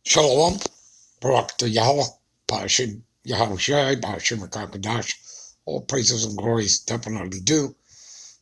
Shalom, Barak to Yahweh, Parashim Yahweh Shai, Parashim Kakadash. All praises and glories definitely due,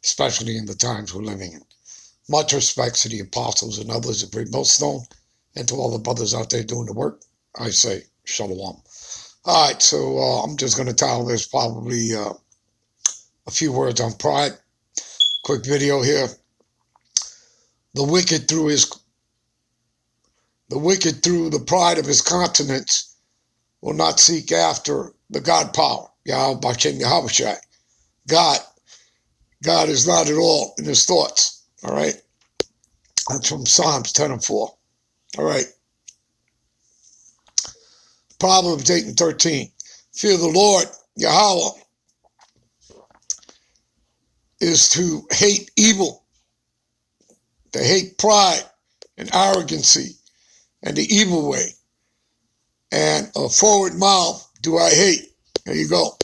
especially in the times we're living in. Much respects to the apostles and others of Great Millstone, and to all the brothers out there doing the work. I say Shalom. All right, so I'm just going to title this probably a few words on pride. Quick video here. The wicked through the pride of his countenance will not seek after the God power. Yahweh Bashem Yahweh. God is not at all in his thoughts. All right. That's from Psalms 10 and 4. All right. Proverbs 8 and 13. Fear the Lord, Yahweh, is to hate evil, to hate pride and arrogancy and the evil way. And a forward mouth do I hate. There you go.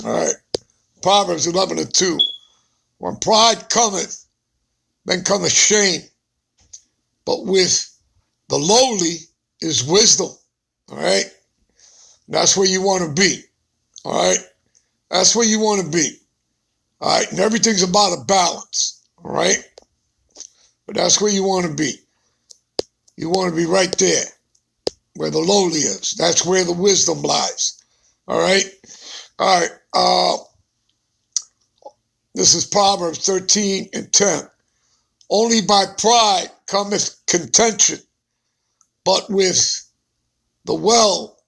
All right. Proverbs 11 and 2. When pride cometh, then cometh shame. But with the lowly is wisdom. All right. That's where you want to be. All right. That's where you want to be. All right. And everything's about a balance. All right. But that's where you want to be. You want to be right there where the lowly is. That's where the wisdom lies. All right. All right. This is Proverbs 13 and 10. Only by pride cometh contention, but with the well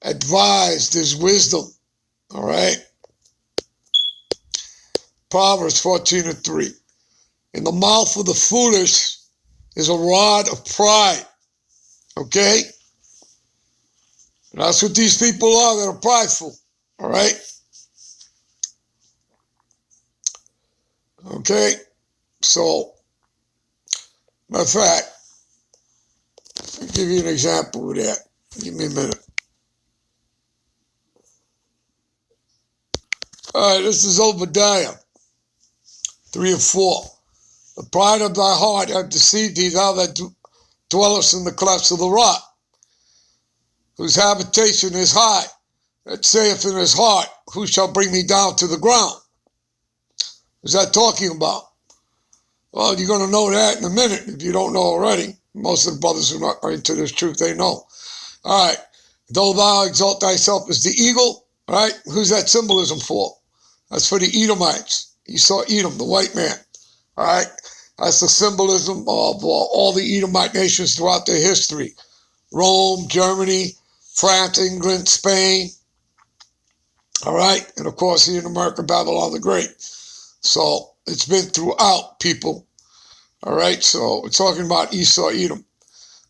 advised is wisdom. All right. Proverbs 14 and 3. In the mouth of the foolish is a rod of pride. Okay? And that's what these people are that are prideful. All right? Okay? So, matter of fact, I'll give you an example of that. Give me a minute. All right, this is Obadiah 3 and 4. The pride of thy heart hath deceived thee, thou that dwellest in the clefts of the rock, whose habitation is high, that saith in his heart, who shall bring me down to the ground? Who's that talking about? Well, you're going to know that in a minute if you don't know already. Most of the brothers who are into this truth, they know. All right. Though thou exalt thyself as the eagle, all right, who's that symbolism for? That's for the Edomites. You saw Edom, the white man. All right. That's the symbolism of all the Edomite nations throughout their history. Rome, Germany, France, England, Spain. All right. And of course, here in America, Babylon the Great. So it's been throughout, people. All right. So we're talking about Esau, Edom.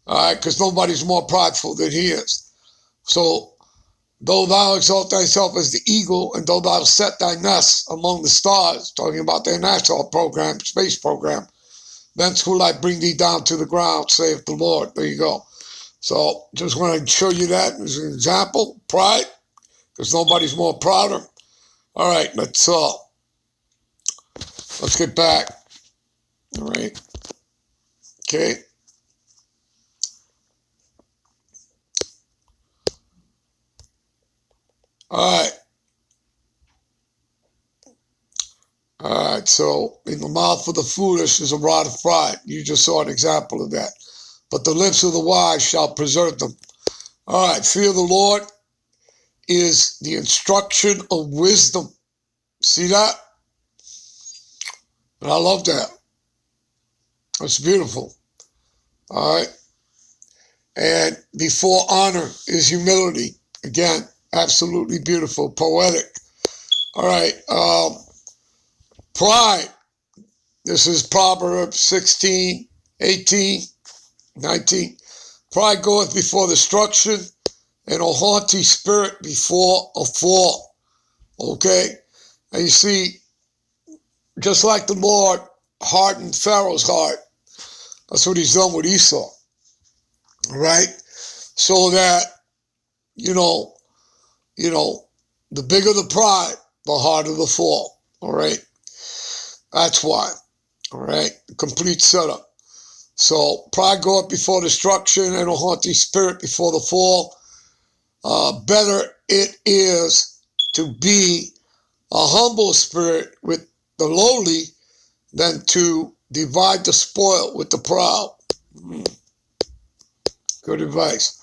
All right. Because nobody's more prideful than he is. So though thou exalt thyself as the eagle, and though thou set thy nest among the stars, talking about their national program, space program, thence will I bring thee down to the ground, saith the Lord. There you go. So just want to show you that as an example. Pride, because nobody's more prouder. All right, let's get back. All right. Okay. All right. All right, so in the mouth of the foolish is a rod of pride. You just saw an example of that. But the lips of the wise shall preserve them. All right, fear the Lord is the instruction of wisdom. See that? And I love that. That's beautiful. All right. And before honor is humility. Again, absolutely beautiful, poetic. All right. Pride. This is Proverbs 16, 18, 19. Pride goeth before destruction, and a haughty spirit before a fall. Okay? And you see, just like the Lord hardened Pharaoh's heart, that's what he's done with Esau. All right? So that, you know, the bigger the pride, the harder the fall. All right? That's why. All right? Complete setup. So pride goeth before destruction, and a haughty spirit before the fall. Better it is to be a humble spirit with the lowly than to divide the spoil with the proud. Good advice.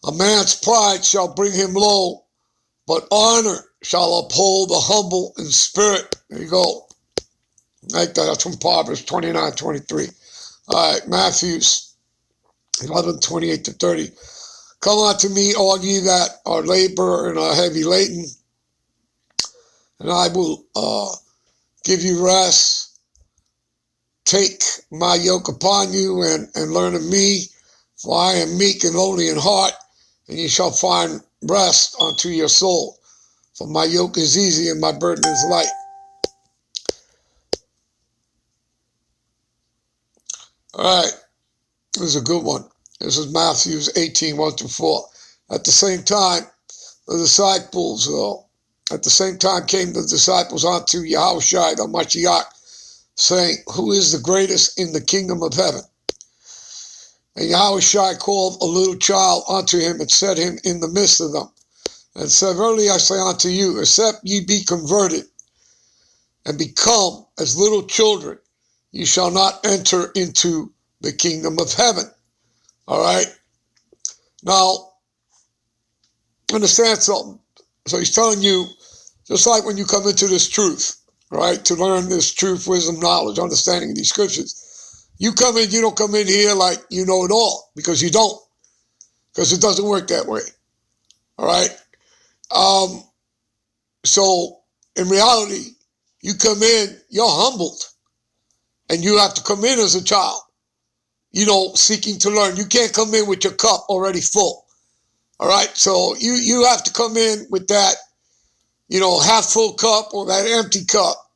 A man's pride shall bring him low, but honor shall uphold the humble in spirit. There you go. Like that. That's from Proverbs 29:23. All right, Matthew 11:28-30. Come unto me, all ye that are labor and are heavy laden, and I will give you rest. Take my yoke upon you and learn of me, for I am meek and lowly in heart, and you shall find rest unto your soul. For my yoke is easy and my burden is light. All right, this is a good one. This is Matthew 18:1-4. At the same time, the disciples, came the disciples unto Yahushua the Mashiach, saying, who is the greatest in the kingdom of heaven? And Yahushua called a little child unto him and set him in the midst of them, and said, verily I say unto you, except ye be converted and become as little children, you shall not enter into the kingdom of heaven. All right? Now, understand something. So he's telling you, just like when you come into this truth, right, to learn this truth, wisdom, knowledge, understanding of these scriptures, you don't come in here like you know it all, because you don't, because it doesn't work that way. All right? So in reality, you come in, you're humbled, and you have to come in as a child, seeking to learn. You can't come in with your cup already full. All right? So you have to come in with that, half full cup or that empty cup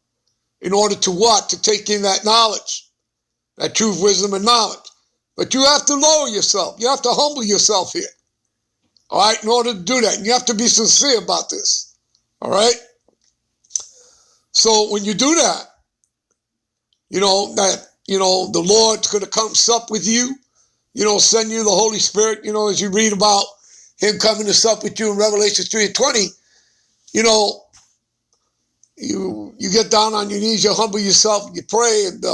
in order to what? To take in that knowledge, that truth, wisdom, and knowledge. But you have to lower yourself. You have to humble yourself here. All right? In order to do that. And you have to be sincere about this. All right? So when you do that, the Lord's going to come sup with you, send you the Holy Spirit, as you read about him coming to sup with you in Revelation 3:20, you get down on your knees, you humble yourself, you pray, and,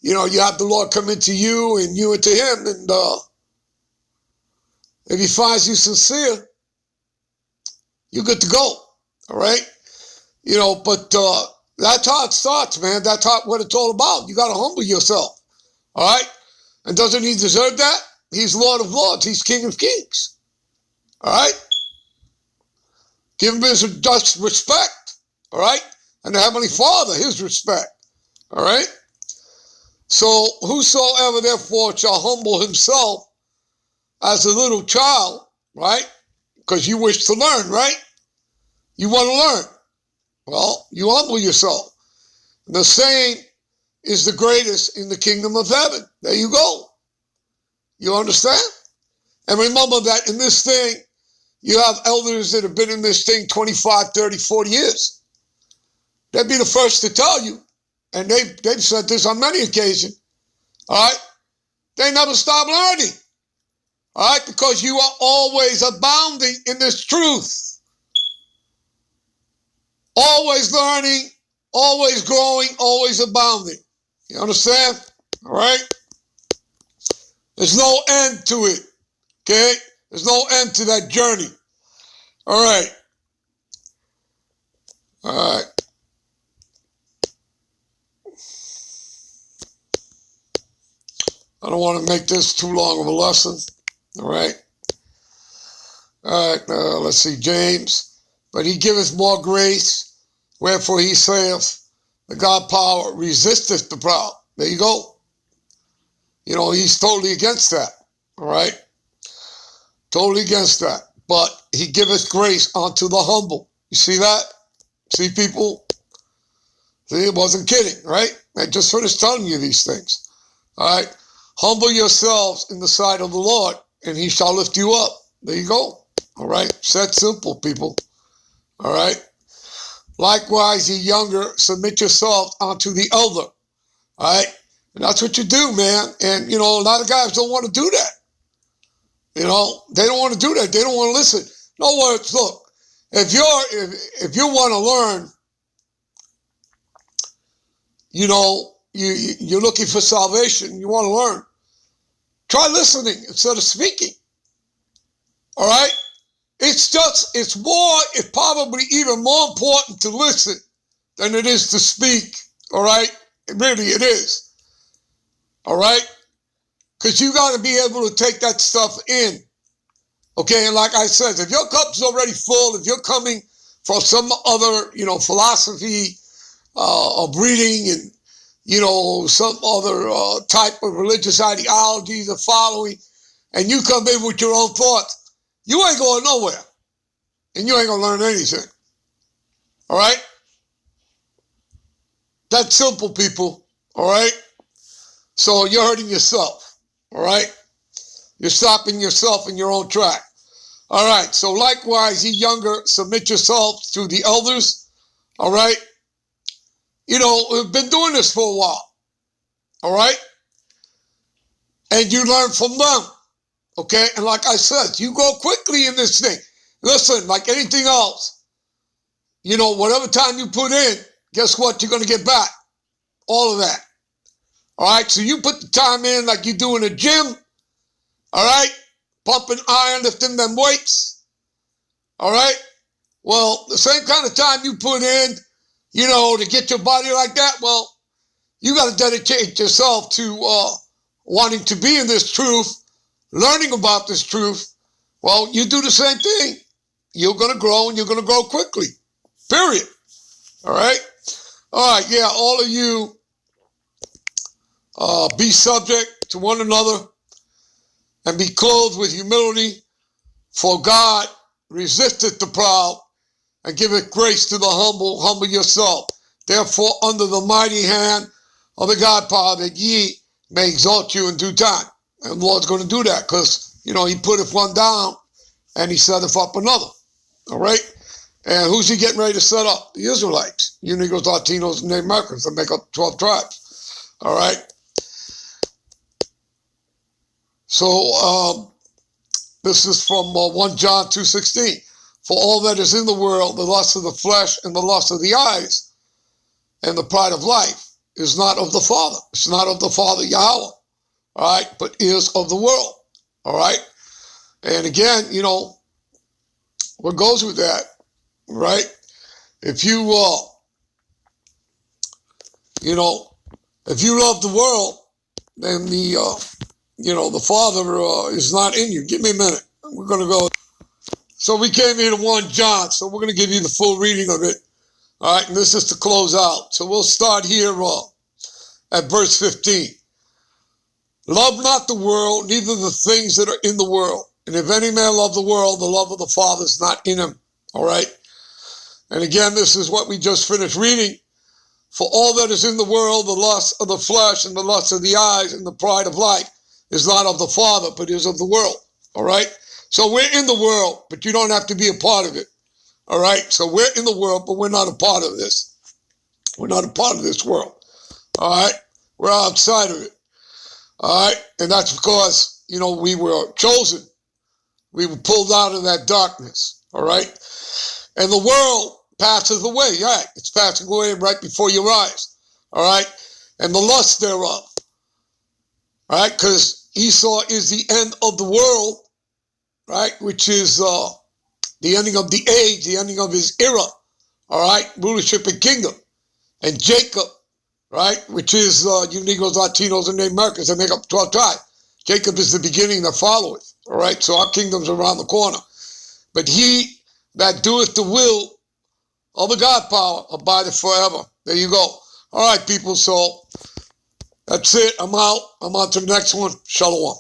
you have the Lord come into you and you into him. And if he finds you sincere, you're good to go. All right? But that's how it starts, man. That's what it's all about. You got to humble yourself. All right? And doesn't he deserve that? He's Lord of Lords. He's King of Kings. All right? Give him his just respect. All right? And the Heavenly Father, his respect. All right? So whosoever therefore shall humble himself as a little child, right? Because you wish to learn, right? You want to learn. Well, you humble yourself. The same is the greatest in the kingdom of heaven. There you go. You understand? And remember that in this thing, you have elders that have been in this thing 25, 30, 40 years. They'd be the first to tell you, and they've said this on many occasions, all right? They never stop learning, all right? Because you are always abounding in this truth. Always learning, always growing, always abounding. You understand? All right? There's no end to it, okay? There's no end to that journey. All right. All right. I don't want to make this too long of a lesson. All right. All right. Let's see. James. But he giveth more grace, wherefore he saith, the God power resisteth the proud. There you go. He's totally against that. All right. Totally against that. But he giveth grace unto the humble. You see that? See, people? See, it wasn't kidding, right? I just finished telling you these things. All right? Humble yourselves in the sight of the Lord, and he shall lift you up. There you go. All right? Set simple, people. All right? Likewise, ye younger, submit yourselves unto the elder. All right? And that's what you do, man. And, you know, a lot of guys don't want to do that. You know, they don't want to do that. They don't want to listen. In other words, look, if you want to learn, you know, you're looking for salvation, you want to learn, try listening instead of speaking. All right? It's probably even more important to listen than it is to speak. All right? It is. All right? Because you got to be able to take that stuff in. Okay? And like I said, if your cup's already full, if you're coming from some other, you know, philosophy of reading and, you know, some other type of religious ideologies or following, and you come in with your own thoughts, you ain't going nowhere. And you ain't going to learn anything. All right? That's simple, people. All right? So you're hurting yourself. All right? You're stopping yourself in your own track. All right. So likewise, ye younger, submit yourselves to the elders. All right? You know, we've been doing this for a while. All right? And you learn from them. Okay? And like I said, you go quickly in this thing. Listen, like anything else, you know, whatever time you put in, guess what? You're going to get back. All of that. All right? So you put the time in like you do in a gym. All right? Pumping iron, lifting them weights. All right? Well, the same kind of time you put in, you know, to get your body like that, well, you got to dedicate yourself to wanting to be in this truth, learning about this truth. Well, you do the same thing. You're going to grow, and you're going to grow quickly. Period. All right? All right, yeah, all of you be subject to one another and be clothed with humility, for God resisteth the proud and giveth grace to the humble. Humble yourself, therefore, under the mighty hand of the God power, that ye may exalt you in due time. And the Lord's going to do that because, you know, he putteth one down and he setteth up another. All right? And who's he getting ready to set up? The Israelites. You Negroes, Latinos, and Native Americans that make up 12 tribes. All right? So, this is from 1 John 2:16. For all that is in the world, the lust of the flesh and the lust of the eyes and the pride of life is not of the Father. It's not of the Father Yahweh, all right, but is of the world, all right? And again, you know, what goes with that, right? If you, you know, if you love the world, then you know, the Father is not in you. Give me a minute. We're going to go. So we came here to 1 John, so we're going to give you the full reading of it. All right, and this is to close out. So we'll start here at verse 15. Love not the world, neither the things that are in the world. And if any man love the world, the love of the Father is not in him. All right? And again, this is what we just finished reading. For all that is in the world, the lust of the flesh and the lust of the eyes and the pride of life is not of the Father, but is of the world. All right? So we're in the world, but you don't have to be a part of it. All right? So we're in the world, but we're not a part of this. We're not a part of this world. All right? We're outside of it. All right? And that's because, you know, we were chosen. We were pulled out of that darkness. All right? And the world passes away. Right? It's passing away right before your eyes. All right? And the lust thereof. All right? Because Esau is the end of the world. Right? Which is the ending of the age, the ending of his era. All right? Rulership and kingdom. And Jacob, right? Which is you Negroes, Latinos, and Native Americans that make up 12 tribes. Jacob is the beginning that followeth. All right? So our kingdom's around the corner. But he that doeth the will of the God power abideth forever. There you go. All right, people. So that's it. I'm out. I'm on to the next one. Shalom.